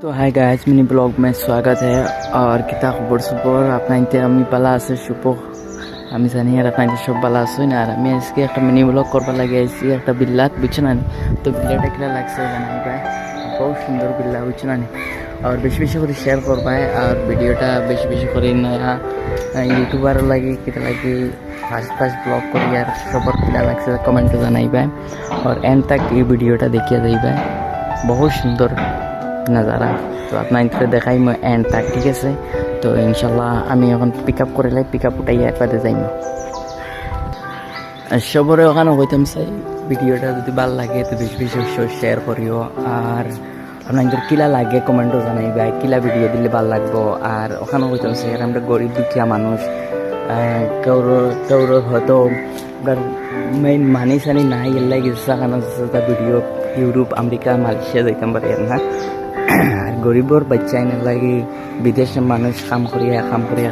तो hi guys, mini blog में स्वागत है। और किता खबर सुपर अपना इनते আমি পালা আছে সুপো আমি জানি আর আপনাদের সব ভালো আছেন। আর আমি আজকে একটা মিনি ব্লগ করবার লাগে আইছি একটা বিল্লাত, বুঝছেন না? তো বিল্লাটা কিলা লাগছে জানাই ভাই, বহুত সুন্দর বিল্লা, বুঝছেন না? আর বেশি বেশি করে শেয়ার করবাই আর ভিডিওটা বেশি বেশি করে নয়া ইউটিউবার লাগে কিতা লাগে ফার্স্ট ফার্স্ট ব্লগ করি আর সবার কিলা লাগছে কমেন্টে জানাইবাই। আর এন্ড তক এই ভিডিওটা দেখিয়ে যাইবাই, বহুত সুন্দর नज़ारा। तो अपना इनके देखाई मैं एंड तक, ठीक है? तो इंशाल्लाह আমি এখন পিকআপ করে লাই, পিকআপ উঠাই একবারে যাইম। সবরে ওখানে হইতাম চাই ভিডিওটা যদি ভালো লাগে তো বেশি বেশি শেয়ার করিও। আর আপনাদের কিলা লাগে কমেন্টও জানাইবা, কিলা ভিডিও দিলে ভালো লাগবো। আর ওখানে হইতাম চাই আর আমরা গরিব দুঃখিয়া মানুষ, কেউর হয়তো মেইন মানি সানি নাই, এর লাগে ভিডিও ইউরোপ আমেরিকা মালয়েশিয়া যাইতাম পারি না। আর গরিবর বাচ্চা এনে লাগে বিদেশের মানুষ কাম করিয়া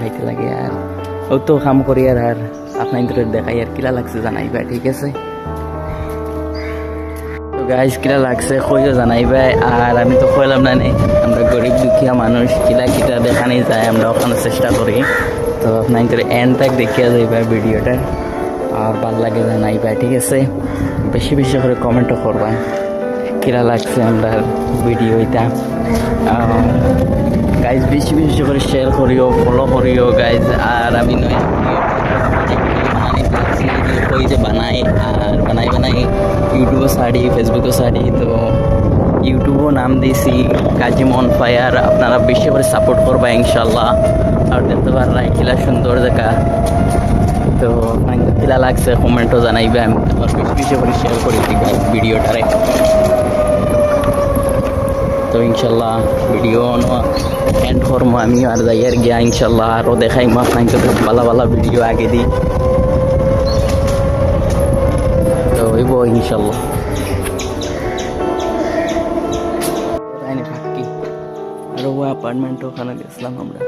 খাইতে লাগে। আর ও তো কাম করিয়া আর আপনাদের দেখাই আর কিলা লাগছে জানাইবা, ঠিক আছে? তো গাইস কিলা লাগছে কইও জানাইবা। আর আমি তো কইলাম না আমরা গরিব দুঃখিয়া মানুষ, কিলা কিটা দেখানি যায় আমরা ওখানে চেষ্টা করি। তো আপনাদের এন্ড তক দেখিয়া যাইবা ভিডিওটা, আর ভালো লাগে জানাইবা, ঠিক আছে? বেশি বেশি করে কমেন্টও করবা কিরা লাগছে আমরা ভিডিও এটা। গাইজ বেশি বেশি করে শেয়ার করিও, ফলো করিও গাইজ। আর আমি নয় কই যে বানাই আর বানাই ইউটিউবও ছাড়ি, ফেসবুকও ছাড়ি। তো ইউটিউবও নাম দিয়েছি কাজিম অন ফায়ার, আপনারা বেশি করে সাপোর্ট করবা ইনশাল্লাহ। আর দেখতে পারলাই কিলা সুন্দর দেখা। তো কিলা লাগছে কমেন্টও জানাইবে, আমি বেশি বেশি করে শেয়ার করি ভিডিওটারে। তো ইনশাল্লাহ ভিডিও এন্ড করবো আমি আর যাইয়ার গিয়া ইনশাল্লাহ আরও দেখাই আপনাকে ভালো ভালো ভিডিও আগে দিই। তো হইব ইনশাল্লাহ। থাকি আর ও অ্যাপার্টমেন্ট ওখানে গেছিলাম আমরা।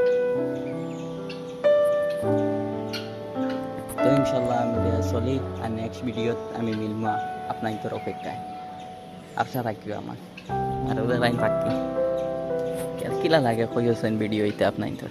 তো ইনশাল্লাহ আমি চলি আর নেক্সট ভিডিওত আমি মিলমা আপনাদের অপেক্ষায়, আশা রাখিও আমার। আর ওদের লাইন পাকি কিলা লাগে কইছেন ভিডিও এটা আপনাদের।